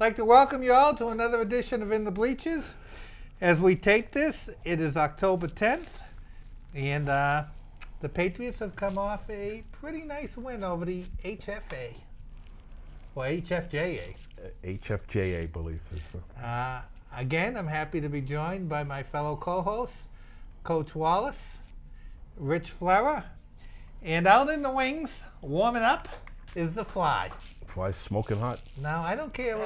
like to welcome you all to another edition of In the Bleachers. As we tape this, it is October 10th, and the Patriots have come off a pretty nice win over the HFA, or HFJA. HFJA, I believe, is the... Again, I'm happy to be joined by my fellow co-hosts, Coach Wallace, Rich Flera, and out in the wings, warming up, is the Fly. Fly's smoking hot. No, I don't care.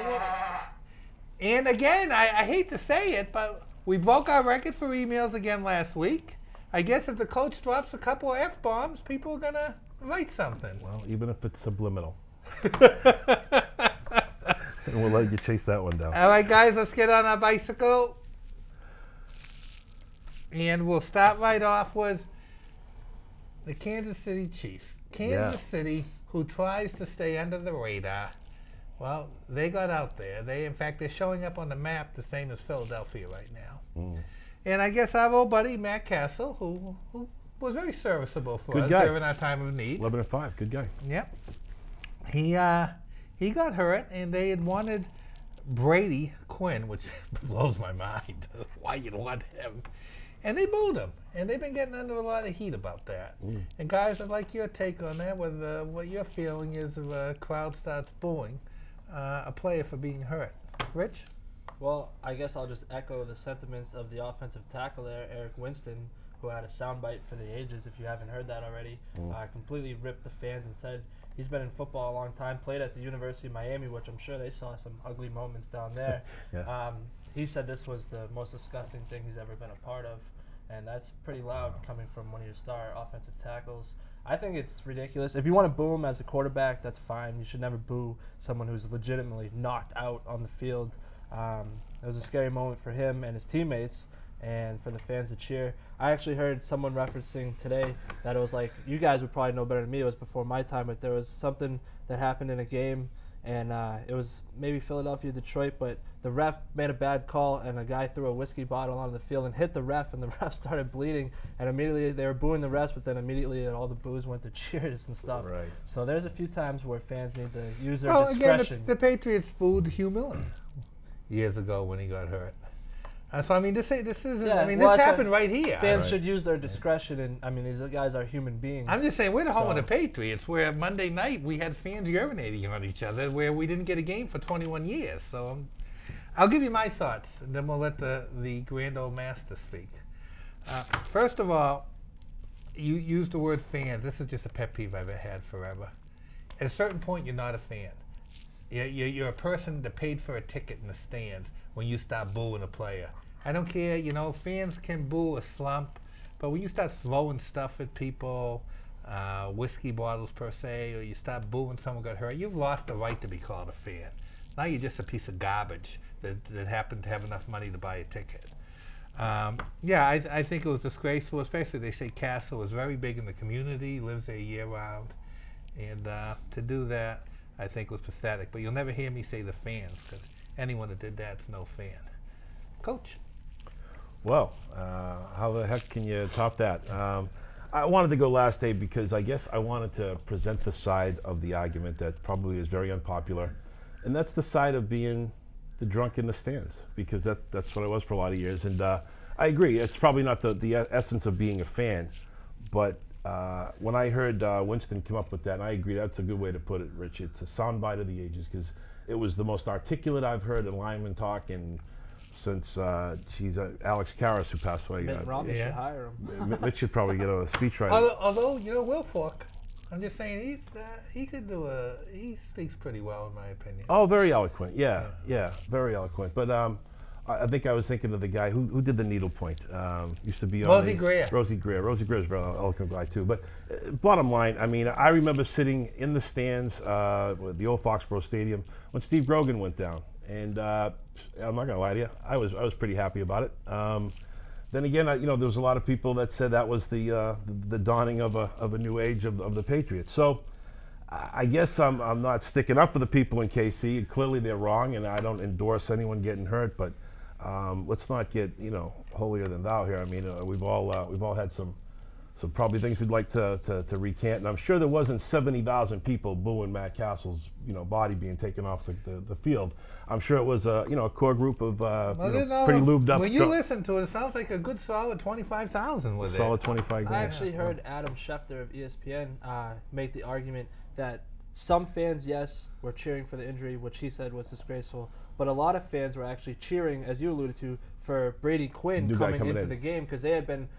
And again, I hate to say it, but we broke our record for emails again last week. I guess if the coach drops a couple of F-bombs, people are going to write something. Well, even if it's subliminal. And we'll let you chase that one down. All right, guys, let's get on our bicycle. And we'll start right off with the Kansas City Chiefs. Kansas City, who tries to stay under the radar. Well, they got out there. In fact, they're showing up on the map the same as Philadelphia right now. And I guess our old buddy, Matt Castle, who was very serviceable for us during our time of need. 11-5, good guy. Yep. He got hurt, and they had wanted Brady Quinn, which blows my mind. Why you'd want him. And they booed him. And they've been getting under a lot of heat about that. And guys, I'd like your take on that, with what your feeling is if a crowd starts booing a player for being hurt. Rich? Well, I guess I'll just echo the sentiments of the offensive tackle there, Eric Winston, who had a soundbite for the ages, if you haven't heard that already. Completely ripped the fans and said he's been in football a long time, played at the University of Miami, which I'm sure they saw some ugly moments down there. He said this was the most disgusting thing he's ever been a part of, and that's pretty loud coming from one of your star offensive tackles. I think it's ridiculous. If you want to boo him as a quarterback, that's fine. You should never boo someone who's legitimately knocked out on the field. It was a scary moment for him and his teammates, and for the fans to cheer. I actually heard someone referencing today that it was like, you guys would probably know better than me, it was before my time, but there was something that happened in a game, and it was maybe Philadelphia, Detroit, but the ref made a bad call, and a guy threw a whiskey bottle onto the field and hit the ref, and the ref started bleeding, and immediately they were booing the refs, but then immediately all the boos went to cheers and stuff. Right. So there's a few times where fans need to use their discretion. Again, the Patriots booed Hugh Miller years ago when he got hurt. So I mean, this isn't. I mean, this happened right here. Fans should use their discretion, and I mean, these guys are human beings. I'm just saying, we're the home of the Patriots, where Monday night we had fans urinating on each other, where we didn't get a game for 21 years. So I'll give you my thoughts, and then we'll let the grand old master speak. First of all, you used the word fans. This is just a pet peeve I've had forever. At a certain point, you're not a fan. You're a person that paid for a ticket in the stands when you start booing a player. I don't care, fans can boo a slump, but when you start throwing stuff at people, whiskey bottles per se, or you start booing someone got hurt, you've lost the right to be called a fan. Now you're just a piece of garbage that happened to have enough money to buy a ticket. I think it was disgraceful, especially they say Castle is very big in the community, lives there year-round, and to do that, I think was pathetic. But you'll never hear me say the fans, because anyone that did that's no fan. Coach? Well, how the heck can you top that? I wanted to go last day because I guess I wanted to present the side of the argument that probably is very unpopular, and that's the side of being the drunk in the stands, because that's what I was for a lot of years. And I agree, it's probably not the essence of being a fan, but when I heard Winston come up with that, and I agree, that's a good way to put it, Rich. It's a soundbite of the ages, because it was the most articulate I've heard a lineman talk since Alex Karras, who passed away. Mitt Romney should hire him. Mitch should probably get a speech writer. Although, Will Fork, I'm just saying, he speaks pretty well, in my opinion. Oh, very eloquent. Yeah, very eloquent. But I think I was thinking of the guy who did the needlepoint. Used to be on Rosie Greer. Rosie Greer. Rosie Greer is a very eloquent guy too. But bottom line, I mean, I remember sitting in the stands with the old Foxborough Stadium when Steve Grogan went down, and I'm not gonna lie to you, I was pretty happy about it. Then again, there was a lot of people that said that was the dawning of a new age of the Patriots. So I guess I'm not sticking up for the people in KC. Clearly they're wrong, and I don't endorse anyone getting hurt, but let's not get holier than thou here. I mean, we've all had some So probably things we'd like to recant. And I'm sure there wasn't 70,000 people booing Matt Castle's body being taken off the field. I'm sure it was a core group of pretty lubed up. When you listen to it, it sounds like a good solid 25,000 was it? Solid 25 grand. I actually heard Adam Schefter of ESPN make the argument that some fans, yes, were cheering for the injury, which he said was disgraceful, but a lot of fans were actually cheering, as you alluded to, for Brady Quinn coming into the game because they had been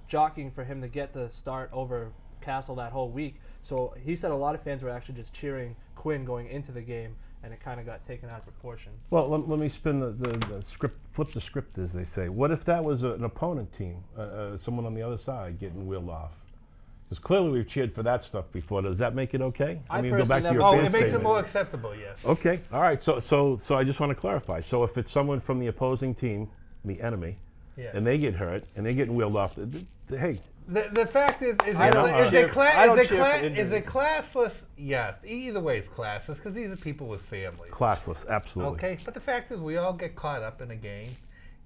jockeying for him to get the start over Castle that whole week. So he said a lot of fans were actually just cheering Quinn going into the game, and it kind of got taken out of proportion. Well, let me spin the script, flip the script, as they say. What if that was an opponent team, someone on the other side getting wheeled off? Because clearly we've cheered for that stuff before. Does that make it okay? I mean, go back to your it fan makes it statement. more acceptable, yes. Okay, all right. So I just want to clarify. So if it's someone from the opposing team, the enemy, and they get hurt and they're getting wheeled off, hey. The fact is it classless? Yeah, either way it's classless because these are people with families. Classless, absolutely. Okay, but the fact is we all get caught up in a game.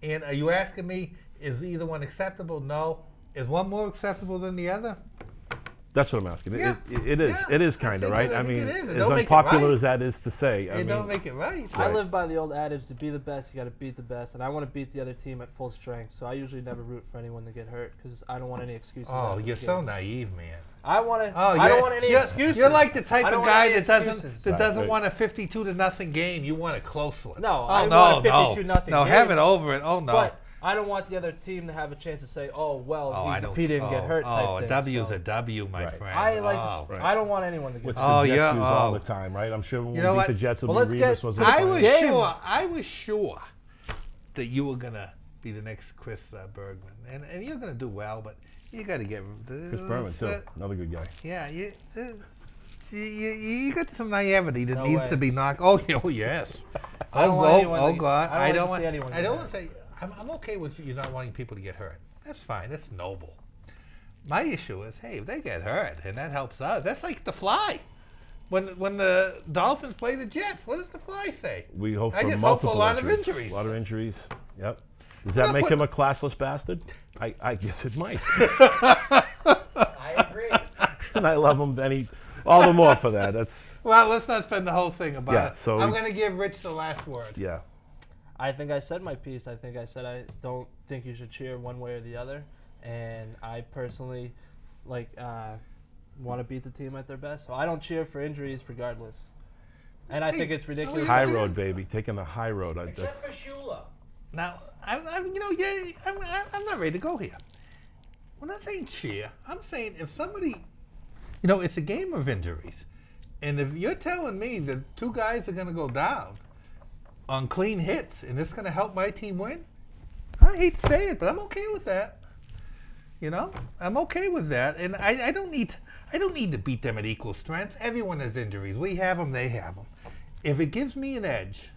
And are you asking me, is either one acceptable? No. Is one more acceptable than the other? That's what I'm asking. Yeah. It is. Yeah. It is kind of, right? I I mean, think as unpopular as that is to say. It don't make it right. I live by the old adage, to be the best, you got to beat the best. And I want to beat the other team at full strength. So I usually never root for anyone to get hurt because I don't want any excuses. Oh, you're so naive, man. I want to. I don't want any excuses. You're like the type of guy that doesn't Right. want a 52-0 game. You want a close one. No, I want a 52-0 game. No, have it over it. Oh no. But I don't want the other team to have a chance to say, "Oh, well, if he didn't get hurt." A W's a W, my friend. I don't want anyone to get hurt. The Jets use all the time, right? I'm sure when we beat the Jets, it'll be Revis was I was sure that you were gonna be the next Chris Bergman, and you're gonna do well, but you got to get Chris Bergman too, another good guy. Yeah, you got some naivety that No needs way. to be knocked. Oh yes. I don't want anyone oh to- God. I I don't don't want want. to see anyone I get don't hurt. want to say. I'm okay with you not wanting people to get hurt. That's fine. That's noble. My issue is, hey, if they get hurt and that helps us, that's like the Fly. When the Dolphins play the Jets, what does the Fly say? We hope I for just hope for multiple a lot of injuries. injuries. A lot of injuries. Yep. Does that make him a classless bastard? I guess it might. I agree. And I love him all the more for that. That's Well, let's not spend the whole thing about it. so I'm going to give Rich the last word. yeah. I think I said my piece. I think I said I don't think you should cheer one way or the other, and I personally want to beat the team at their best. So I don't cheer for injuries regardless. And I think it's ridiculous. High road, baby. Taking the high road. Except for Shula. Now, I'm not ready to go here. I'm not saying cheer. I'm saying if somebody, it's a game of injuries, and if you're telling me that two guys are going to go down on clean hits, and it's going to help my team win, I hate to say it, but I'm okay with that. I'm okay with that, and I don't need to beat them at equal strength. Everyone has injuries. We have them. They have them. If it gives me an edge,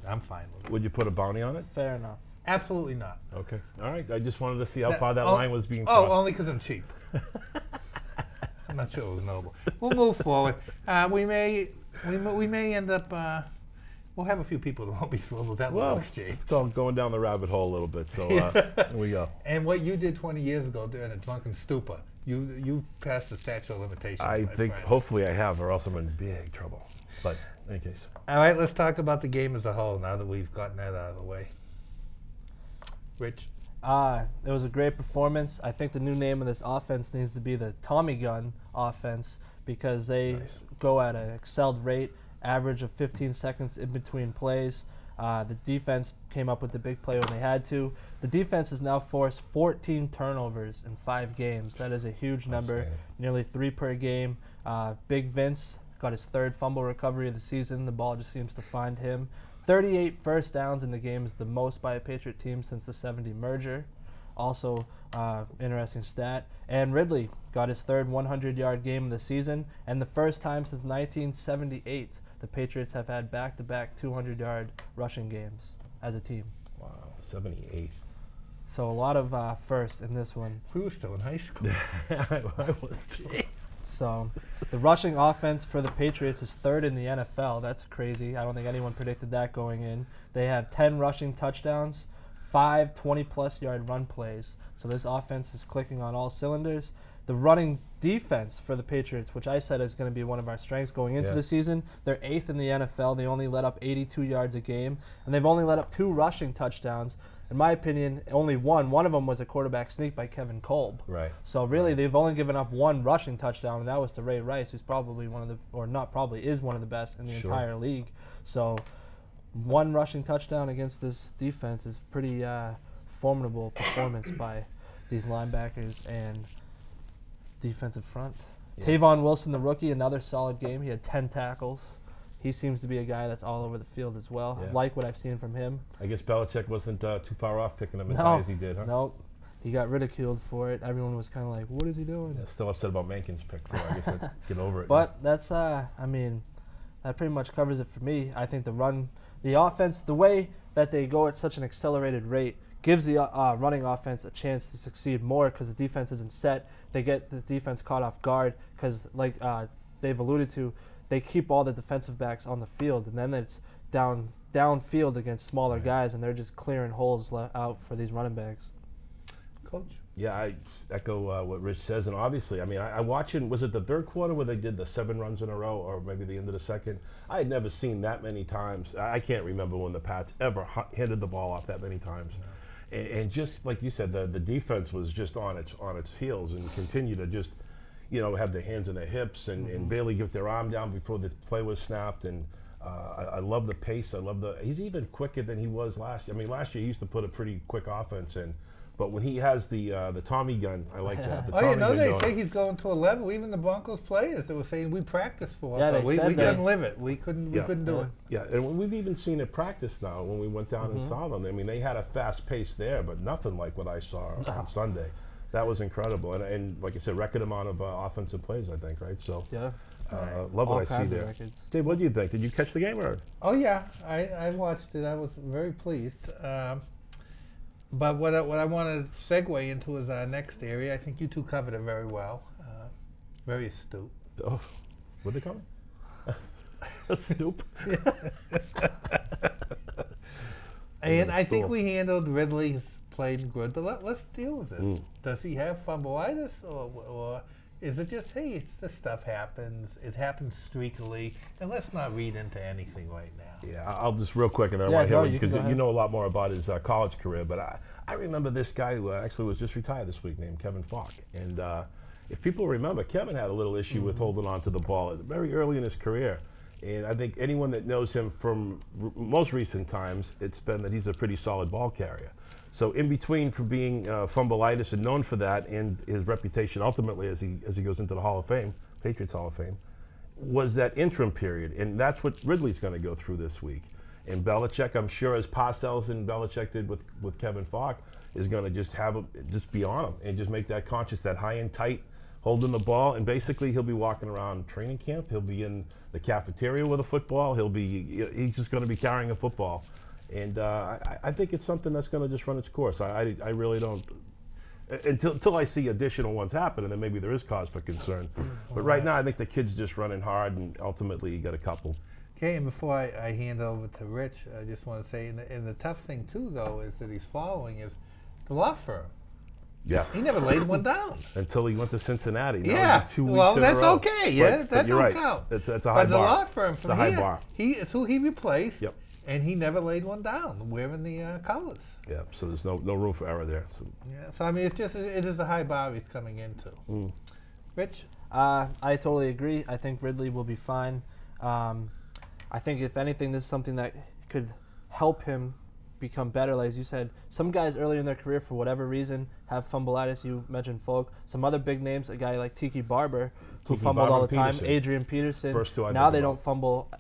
I'm fine with it. Would you put a bounty on it? Fair enough. Absolutely not. Okay. All right. I just wanted to see how far that line was being crossed. Oh, only because I'm cheap. I'm not sure it was noble. We'll move forward. We may end up. We'll have a few people that won't be thrilled with that little exchange. It's all going down the rabbit hole a little bit. So here we go. And what you did 20 years ago during a drunken stupor, you passed the statute of limitations. I think friend. hopefully I have, or else I'm in big trouble. But in any case. All right, let's talk about the game as a whole now that we've gotten that out of the way. Rich? It was a great performance. I think the new name of this offense needs to be the Tommy Gun offense because they go at an excelled rate, average of 15 seconds in between plays. The defense came up with the big play when they had to. The defense has now forced 14 turnovers in 5 games. That is a huge number, nearly 3 per game. Big Vince got his 3rd fumble recovery of the season. The ball just seems to find him. 38 first downs in the game is the most by a Patriot team since the 70 merger. Also, interesting stat. And Ridley got his 3rd 100-yard game of the season, and the first time since 1978 the Patriots have had back-to-back 200-yard rushing games as a team. Wow, 78. So a lot of first in this one. We were still in high school. I was too. So the rushing offense for the Patriots is 3rd in the NFL. That's crazy. I don't think anyone predicted that going in. They have 10 rushing touchdowns, 5 20-plus yard run plays. So this offense is clicking on all cylinders. The running defense for the Patriots, which I said is going to be one of our strengths going into the season, they're 8th in the NFL. They only let up 82 yards a game, and they've only let up 2 rushing touchdowns. In my opinion, only one. One of them was a quarterback sneak by Kevin Kolb. Right. So really, they've only given up 1 rushing touchdown, and that was to Ray Rice, who's probably one of the, or not probably, is one of the best in the entire league. So 1 rushing touchdown against this defense is pretty formidable performance by these linebackers and defensive front. Yeah. Tavon Wilson, the rookie, another solid game. He had 10 tackles. He seems to be a guy that's all over the field as well. Yeah. I like what I've seen from him. I guess Belichick wasn't too far off picking him as high as he did, huh? No. He got ridiculed for it. Everyone was kind of like, what is he doing? Yeah, still upset about Mankins' pick, too. I guess I'd get over it. But that's, I mean, that pretty much covers it for me. I think the offense, the way that they go at such an accelerated rate gives the running offense a chance to succeed more because the defense isn't set. They get the defense caught off guard because, like they've alluded to, they keep all the defensive backs on the field, and then it's downfield against smaller guys, and they're just clearing holes out for these running backs. Coach? Yeah, I echo what Rich says, and obviously, I mean, I watched it, was it the third quarter where they did the 7 runs in a row, or maybe the end of the second? I had never seen that many times. I can't remember when the Pats ever handed the ball off that many times. Yeah. And just like you said, the defense was just on its heels and continued to just, you know, have their hands on their hips and barely get their arm down before the play was snapped. And I love the pace. I love he's even quicker than he was last year. I mean, last year he used to put a pretty quick offense in. But when he has the Tommy gun, I like that. They say he's going to a level. Even the Broncos players, they were saying we practiced for it, but we couldn't live it. We couldn't do it. Yeah, and we've even seen it practice now when we went down and saw them. I mean, they had a fast pace there, but nothing like what I saw on Sunday. That was incredible. And like I said, record amount of offensive plays, I think, right? So love what I see there. Dave, what do you think? Did you catch the game? Or? Oh, yeah. I watched it. I was very pleased. But what I want to segue into is our next area. I think you two covered it very well. Very astute. Oh, what they call it? Astute. And I think we handled Ridley's played good, but let's deal with this. Does he have fumbleitis, or is it just, hey, it's this stuff happens, it happens streakily, and let's not read into anything right now. Yeah, I'll just real quick, and I want to hear because you know a lot more about his college career, but I remember this guy who actually was just retired this week named Kevin Falk. And if people remember, Kevin had a little issue with holding on to the ball very early in his career. And I think anyone that knows him from most recent times, it's been that he's a pretty solid ball carrier. So in between for being fumbleitis and known for that, and his reputation ultimately as he goes into the Hall of Fame, Patriots Hall of Fame, was that interim period. And that's what Ridley's going to go through this week. And Belichick, I'm sure, as Parcells and Belichick did with Kevin Falk, is going to just be on him and just make that conscious, that high and tight, holding the ball. And basically, he'll be walking around training camp. He'll be in the cafeteria with a football. He's just going to be carrying a football. And I think it's something that's going to just run its course. I really don't. Until I see additional ones happen, and then maybe there is cause for concern. But right now, I think the kid's just running hard, and ultimately, you got a couple. Okay, and before I hand over to Rich, I just want to say, and the tough thing too, though, is that he's following is the law firm. Yeah. He never laid one down. Until he went to Cincinnati. Yeah. 2 weeks well, in that's a row. okay. Yeah, that don't count. It's a high bar. But the law firm from here, bar. It's who he replaced. Yep. And he never laid one down, wearing the colors. Yeah, so there's no room for error there. So. Yeah, so I mean, it is a high bar he's coming into. Rich? I totally agree. I think Ridley will be fine. I think if anything, this is something that could help him become better. Like as you said, some guys earlier in their career, for whatever reason, have fumbleitis. You mentioned Folk. Some other big names, a guy like Tiki Barber, who fumbled all the time. Adrian Peterson. First two I now they don't fumble.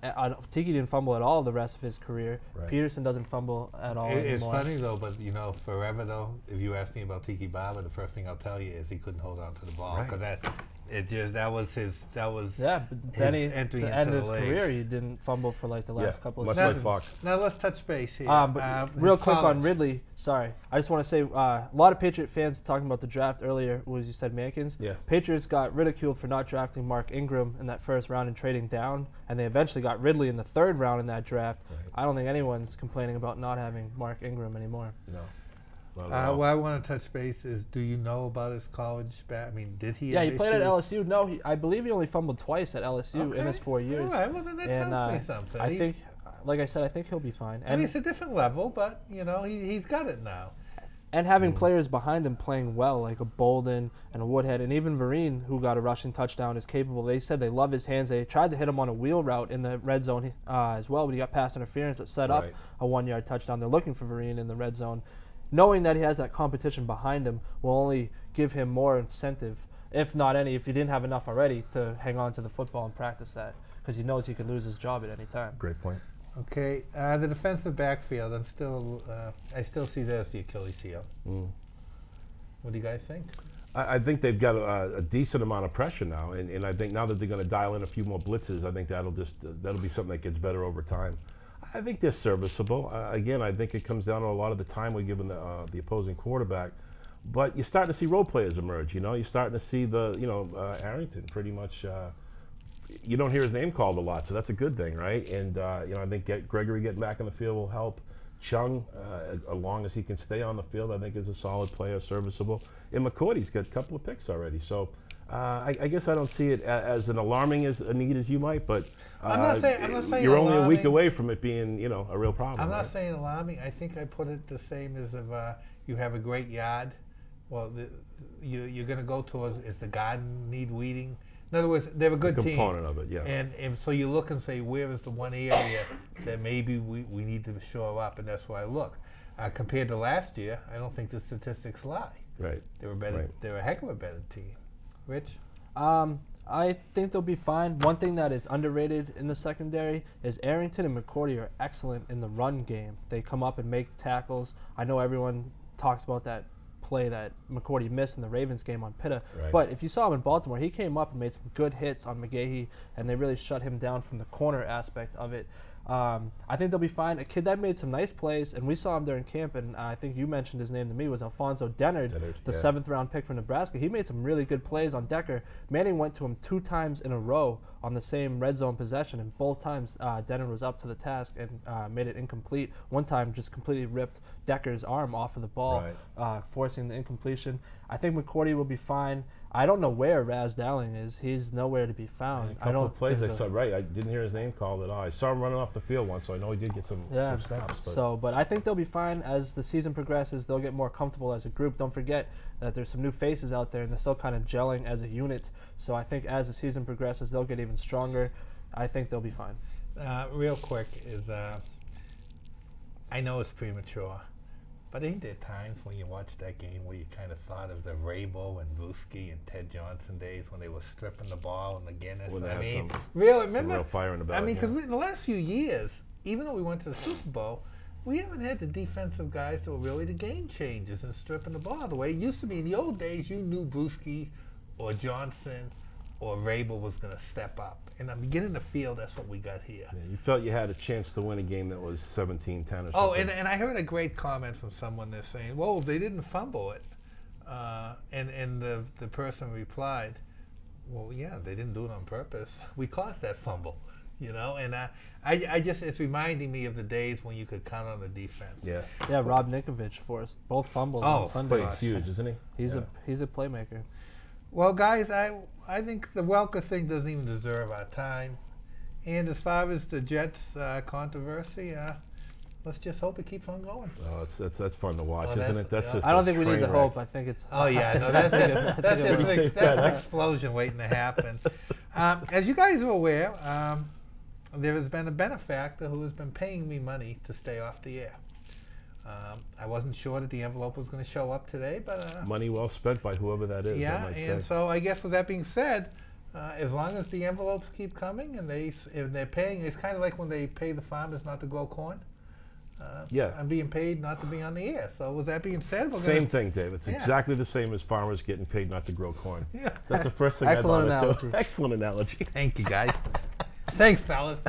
Tiki didn't fumble at all the rest of his career. Right. Peterson doesn't fumble at all anymore. It's funny though, but you know, forever though, if you ask me about Tiki Barber, the first thing I'll tell you is he couldn't hold on to the ball because that was his entry into the end of his league. career. He didn't fumble for like the last couple of much seasons. like Fox. Now let's touch base here. But real quick on Ridley. Sorry, I just want to say a lot of Patriot fans talking about the draft earlier. Was you said Mankins? Yeah. Patriots got ridiculed for not drafting Mark Ingram in that first round and trading down, and they eventually got Ridley in the third round in that draft. Right. I don't think anyone's complaining about not having Mark Ingram anymore. No. What I want to touch base is, do you know about his college I mean, did he? Yeah, have he played at issues? LSU. No, I believe he only fumbled twice at LSU in his 4 years. All right, well then that tells me something. I think, like I said, I think he'll be fine. I mean, it's a different level, but he's got it now. And having players behind him playing well, like a Bolden and a Woodhead, and even Vereen, who got a rushing touchdown, is capable. They said they love his hands. They tried to hit him on a wheel route in the red zone as well, but he got pass interference that set up a 1-yard touchdown. They're looking for Vereen in the red zone. Knowing that he has that competition behind him will only give him more incentive, if not any, if he didn't have enough already, to hang on to the football and practice that, because he knows he could lose his job at any time. Great point. Okay, the defensive backfield, I still see that as the Achilles heel. What do you guys think? I think they've got a decent amount of pressure now, and I think now that they're going to dial in a few more blitzes, I think that'll be something that gets better over time. I think they're serviceable. Again, I think it comes down to a lot of the time we're giving the opposing quarterback. But you're starting to see role players emerge. You're starting to see Arrington pretty much. You don't hear his name called a lot, so that's a good thing, right? And I think Gregory getting back in the field will help. Chung, as long as he can stay on the field, I think is a solid player, serviceable. And McCourty's got a couple of picks already, so I guess I don't see it as an alarming as a need as you might, but I'm not saying you're only alarming. a week away from it being a real problem. I'm not saying alarming. I think I put it the same as if you have a great yard. Well, you're going to go towards, is the garden need weeding? In other words, they're a good team. Component of it, yeah. And so you look and say, where is the one area that maybe we need to shore up, and that's where I look. Compared to last year, I don't think the statistics lie. Right. They were better. Right. They were a heck of a better team. Rich? I think they'll be fine. One thing that is underrated in the secondary is Arrington and McCourty are excellent in the run game. They come up and make tackles. I know everyone talks about that play that McCourty missed in the Ravens game on Pitta. Right. But if you saw him in Baltimore, he came up and made some good hits on McGahee, and they really shut him down from the corner aspect of it. I think they'll be fine. A kid that made some nice plays, and we saw him during camp, and I think you mentioned his name to me, was Alfonso Dennard, the 7th-round pick from Nebraska. He made some really good plays on Decker. Manning went to him 2 times in a row on the same red zone possession, and both times Dennard was up to the task and made it incomplete. One time just completely ripped Decker's arm off of the ball, forcing the incompletion. I think McCourty will be fine. I don't know where Raz Dowling is. He's nowhere to be found. A couple of plays I saw, I didn't hear his name called at all. I saw him running off the field once, so I know he did get some snaps. But I think they'll be fine. As the season progresses, they'll get more comfortable as a group. Don't forget that there's some new faces out there, and they're still kind of gelling as a unit. So I think as the season progresses, they'll get even stronger. I think they'll be fine. Real quick is, I know it's premature, but ain't there times when you watch that game where you kind of thought of the Rabel and Vuski and Ted Johnson days when they were stripping the ball and the Guinness? Remember? Some real fire in the belly. I mean, because in the last few years, even though we went to the Super Bowl, we haven't had the defensive guys that were really the game changers and stripping the ball the way it used to be. In the old days, you knew Vuski or Johnson or Rabel was going to step up. And I'm beginning to feel that's what we got here. Yeah, you felt you had a chance to win a game that was 17-10 or something. Oh, and I heard a great comment from someone there saying, well, they didn't fumble it. And the person replied, well, yeah, they didn't do it on purpose. We caused that fumble, And I just, it's reminding me of the days when you could count on the defense. Yeah. Yeah, Rob Nikovich forced both fumbles on Sunday. Huge, isn't he? He's a playmaker. Well, guys, I think the Welker thing doesn't even deserve our time. And as far as the Jets controversy, let's just hope it keeps on going. Oh, that's fun to watch, isn't it? That's just. I don't think we need to hope. I think it's. Oh yeah, no, that's an explosion waiting to happen. As you guys are aware, there has been a benefactor who has been paying me money to stay off the air. I wasn't sure that the envelope was going to show up today, but money well spent by whoever that is. Yeah, and so I guess with that being said, as long as the envelopes keep coming and if they're paying, it's kind of like when they pay the farmers not to grow corn. I'm being paid not to be on the air. So with that being said, same thing, Dave. It's exactly the same as farmers getting paid not to grow corn. Yeah, that's the first thing. Excellent analogy. Excellent analogy. Thank you, guys. Thanks, fellas.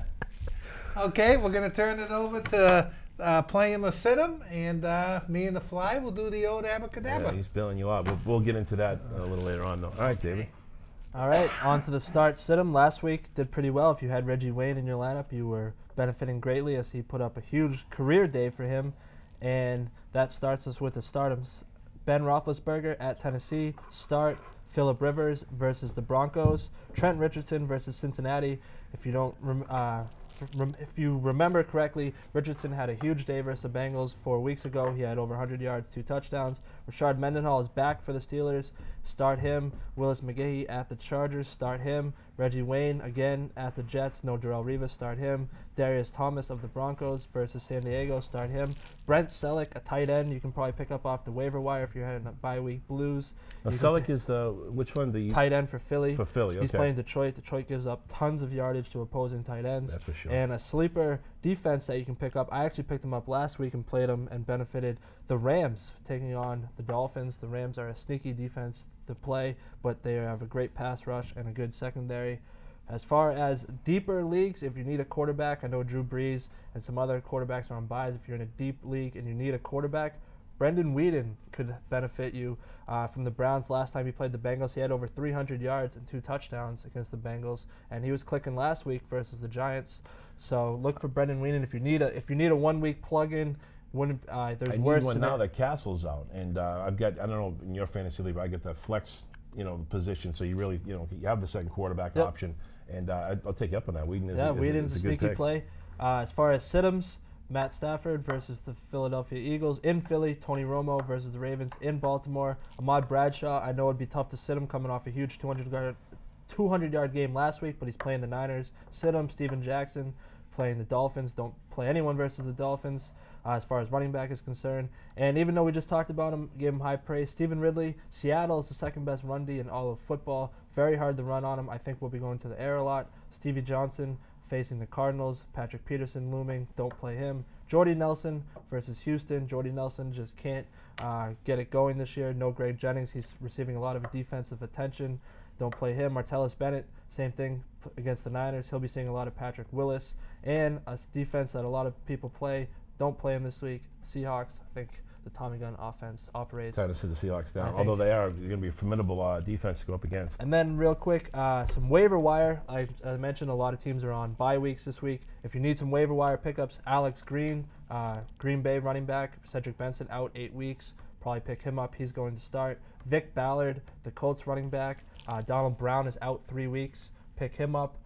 Okay, we're going to turn it over to playing the sit-em, and me and the Fly will do the old abracadabra. Yeah, he's bailing you out. We'll get into that a little later on, though. All right, David. All right, on to the start sit-em. Last week did pretty well. If you had Reggie Wayne in your lineup, you were benefiting greatly as he put up a huge career day for him. and that starts us with the startums. Ben Roethlisberger at Tennessee, start. Phillip Rivers versus the Broncos. Trent Richardson versus Cincinnati. If you don't if you remember correctly, Richardson had a huge day versus the Bengals 4 weeks ago. He had over 100 yards, 2 touchdowns. Rashard Mendenhall is back for the Steelers. Start him. Willis McGahee at the Chargers. Start him. Reggie Wayne again at the Jets. No Darrelle Revis. Start him. Darius Thomas of the Broncos versus San Diego. Start him. Brent Selleck, a tight end you can probably pick up off the waiver wire if you're having a bye-week blues. Now Selleck is which one? The tight end for Philly. For Philly, okay. He's playing Detroit. Detroit gives up tons of yardage to opposing tight ends. That's for sure. And a sleeper defense that you can pick up. I actually picked him up last week and played him and benefited the Rams taking on the Dolphins. The Rams are a sneaky defense to play, but they have a great pass rush and a good secondary. As far as deeper leagues, if you need a quarterback, I know Drew Brees and some other quarterbacks are on buys. If you're in a deep league and you need a quarterback, Brendan Whedon could benefit you from the Browns. Last time he played the Bengals, he had over 300 yards and 2 touchdowns against the Bengals, and he was clicking last week versus the Giants. So look for Brendan Whedon if you need a 1 week plug-in. There's worse. I need one now that Castle's out, and I've got, I don't know in your fantasy league, but I get the flex, position, so you really, you have the second quarterback option, and I'll take you up on that. Whedon's a sneaky play. As far as sit-ems, Matt Stafford versus the Philadelphia Eagles in Philly. Tony Romo versus the Ravens in Baltimore. Ahmad Bradshaw, I know it'd be tough to sit him coming off a huge 200-yard game last week, but he's playing the Niners. Sit him. Steven Jackson playing the Dolphins. Don't play anyone versus the Dolphins as far as running back is concerned. And even though we just talked about him, gave him high praise, Stephen Ridley, Seattle is the second best run D in all of football. Very hard to run on him. I think we'll be going to the air a lot. Stevie Johnson facing the Cardinals. Patrick Peterson looming. Don't play him. Jordy Nelson versus Houston. Jordy Nelson just can't get it going this year. No Greg Jennings. He's receiving a lot of defensive attention. Don't play him. Martellus Bennett, same thing against the Niners. He'll be seeing a lot of Patrick Willis. And a defense that a lot of people play. Don't play him this week. Seahawks, I think the Tommy Gun offense operates. Time to sit the Seahawks down, although they're going to be a formidable defense to go up against. And then real quick, some waiver wire. I mentioned a lot of teams are on bye weeks this week. If you need some waiver wire pickups, Alex Green, Green Bay running back, Cedric Benson out 8 weeks. Probably pick him up. He's going to start. Vic Ballard, the Colts running back. Donald Brown is out 3 weeks. Pick him up.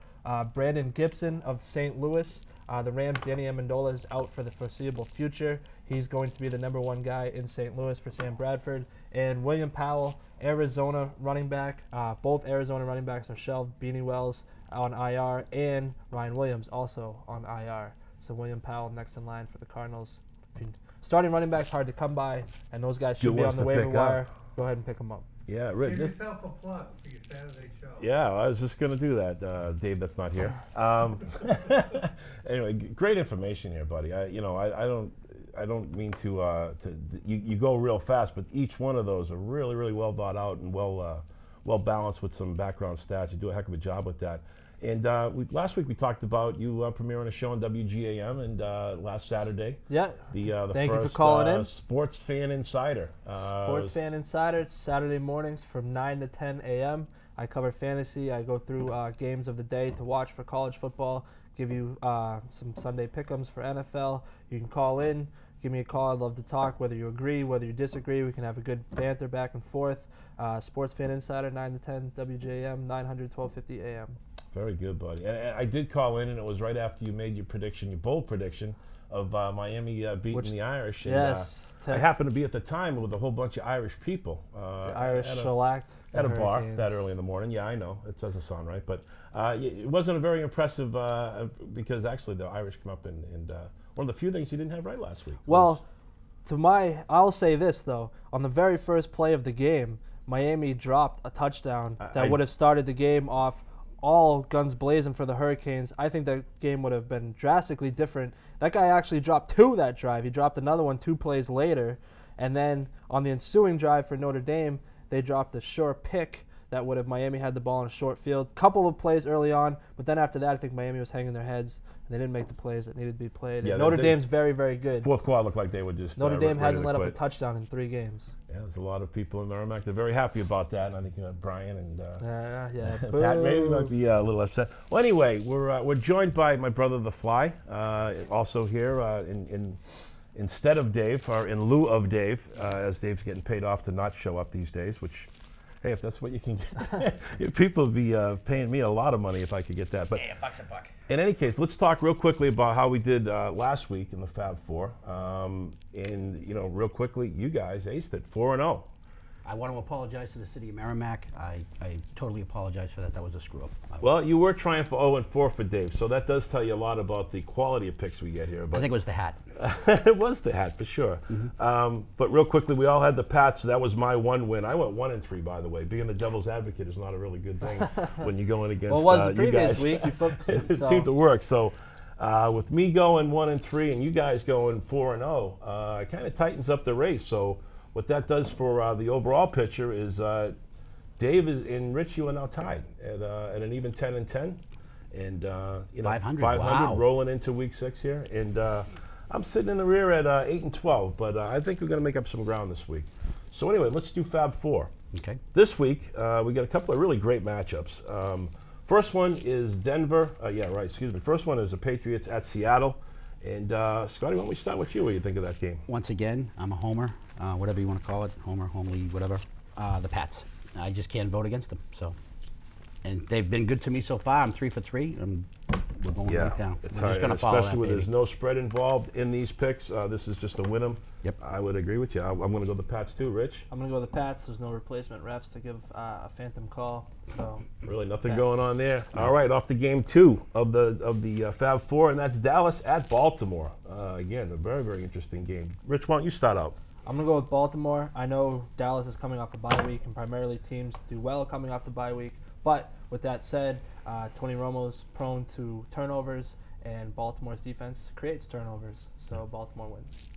Brandon Gibson of St. Louis. The Rams' Danny Amendola is out for the foreseeable future. He's going to be the #1 guy in St. Louis for Sam Bradford. And William Powell, Arizona running back. Both Arizona running backs are shelved. Beanie Wells on IR and Ryan Williams also on IR. So William Powell next in line for the Cardinals. Starting running backs hard to come by, and those guys should be on the waiver wire. Go ahead and pick them up. Yeah, Rick. Give yourself a plug for your Saturday show. Yeah, I was just going to do that, Dave. That's not here. Anyway, great information here, buddy. I don't mean to. You go real fast, but each one of those are really, really well thought out and well balanced with some background stats. You do a heck of a job with that. And last week we talked about you premiering a show on WGAM, and last Saturday. Yeah. The Thank first, you for calling in. Sports Fan Insider. Sports Fan Insider. It's Saturday mornings from 9 to 10 a.m. I cover fantasy. I go through games of the day to watch for college football. Give you some Sunday pick'ems for NFL. You can call in. Give me a call. I'd love to talk, whether you agree, whether you disagree. We can have a good banter back and forth. Sports Fan Insider, 9 to 10, WJM, 900, 1250 a.m. Very good, buddy. And I did call in, and it was right after you made your prediction, your bold prediction of Miami beating the Irish. And, yes. I happened to be at the time with a whole bunch of Irish people. The Irish shellacked at a bar that early in the morning. Yeah, I know. It doesn't sound right. But it wasn't a very impressive because actually the Irish come up and one of the few things you didn't have right last week. Well, I'll say this, though. On the very first play of the game, Miami dropped a touchdown that would have started the game off all guns blazing for the Hurricanes. I think that game would have been drastically different. That guy actually dropped 2 that drive. He dropped another one 2 plays later. And then on the ensuing drive for Notre Dame, they dropped a sure pick that would have Miami had the ball in a short field. Couple of plays early on, but then after that, I think Miami was hanging their heads, and they didn't make the plays that needed to be played. Yeah, Notre Dame's very, very good. Fourth quarter looked like they would just Notre Dame hasn't let up a touchdown in 3 games. Yeah, there's a lot of people in Merrimack. They're very happy about that, and I think Brian and Pat maybe might be a little upset. Well, anyway, we're joined by my brother, The Fly, also here in instead of Dave, or in lieu of Dave, as Dave's getting paid off to not show up these days, which, hey, if that's what you can get, people would be paying me a lot of money if I could get that. But yeah, $1 a buck. in any case, let's talk real quickly about how we did last week in the Fab Four. And, you know, real quickly, you guys aced it, 4-0. I want to apologize to the city of Merrimack. I totally apologize for that. That was a screw up. Well, you were trying for 0-4 for Dave, so that does tell you a lot about the quality of picks we get here. But I think it was the hat. it was the hat for sure. But real quickly, we all had the Pats. So that was my one win. I went 1-3, by the way. Being the devil's advocate is not a really good thing when you're going against. Well, it was the you previous guys. week. You flipped it. It seemed to work. So with me going 1-3 and you guys going 4-0, it kind of tightens up the race. So what that does for the overall picture is Dave and Rich, you are now tied at an even 10-10, and you know, 500. 500 Wow. rolling into week 6 here, and I'm sitting in the rear at 8-12, but I think we're going to make up some ground this week. So anyway, let's do Fab Four. Okay. This week we got a couple of really great matchups. First one is Denver. First one is the Patriots at Seattle. And Scotty, why don't we start with you? What do you think of that game? Once again, I'm a homer, whatever you want to call it, homer, homely, whatever. The Pats. I just can't vote against them. So, and they've been good to me so far. I'm 3 for 3, and we're going right down. It's We're hard, just going to follow especially that, when baby. there's no spread involved in these picks. This is just a win 'em. Yep. I would agree with you. I'm going to go the Pats too. Rich? I'm going to go with the Pats. There's no replacement refs to give a phantom call. So Really nothing Pats. going on there. All right, off to game 2 of the Fab Four, and that's Dallas at Baltimore. Again, a very, very interesting game. Rich, why don't you start out? I'm going to go with Baltimore. I know Dallas is coming off a bye week, and primarily teams do well coming off the bye week. But with that said, Tony Romo's prone to turnovers, and Baltimore's defense creates turnovers. So Baltimore wins.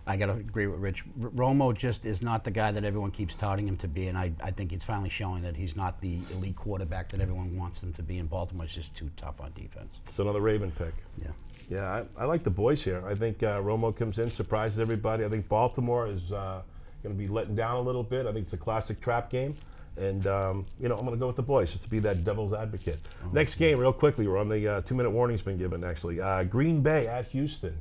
I got to agree with Rich. Romo just is not the guy that everyone keeps touting him to be, and I think it's finally showing that he's not the elite quarterback that everyone wants him to be, and Baltimore's just too tough on defense. It's another Raven pick. Yeah. Yeah, I like the boys here. I think Romo comes in, surprises everybody. I think Baltimore is going to be letting down a little bit. I think it's a classic trap game. And, you know, I'm going to go with the boys just to be that devil's advocate. Next game, real quickly. We're on the 2-minute warning's been given, actually. Green Bay at Houston.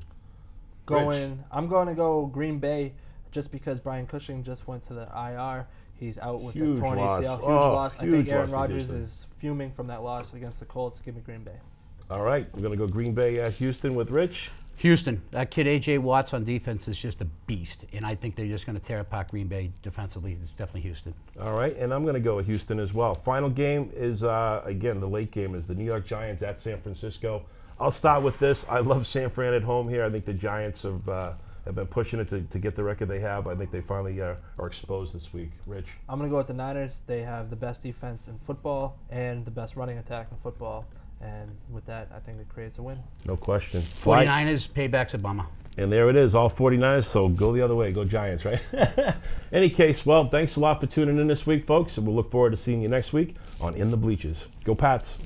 I'm going to go Green Bay just because Brian Cushing just went to the IR. He's out with Huge a torn loss. ACL. Huge Oh, loss. I huge think Aaron loss to Rodgers Houston. is fuming from that loss against the Colts. Give me Green Bay. All right, we're going to go Green Bay at Houston with Rich. Houston, that kid A.J. Watts on defense is just a beast, and I think they're just going to tear apart Green Bay defensively. It's definitely Houston. All right, and I'm going to go with Houston as well. Final game is, again, the late game is the New York Giants at San Francisco. I'll start with this. I love San Fran at home here. I think the Giants have been pushing it to get the record they have. I think they finally are exposed this week. Rich? I'm going to go with the Niners. They have the best defense in football and the best running attack in football. And with that, I think it creates a win. No question. 49ers, payback's a bummer. And there it is, all 49ers, so go the other way, go Giants, right? Any case, well, thanks a lot for tuning in this week, folks, and we'll look forward to seeing you next week on In the Bleachers. Go Pats.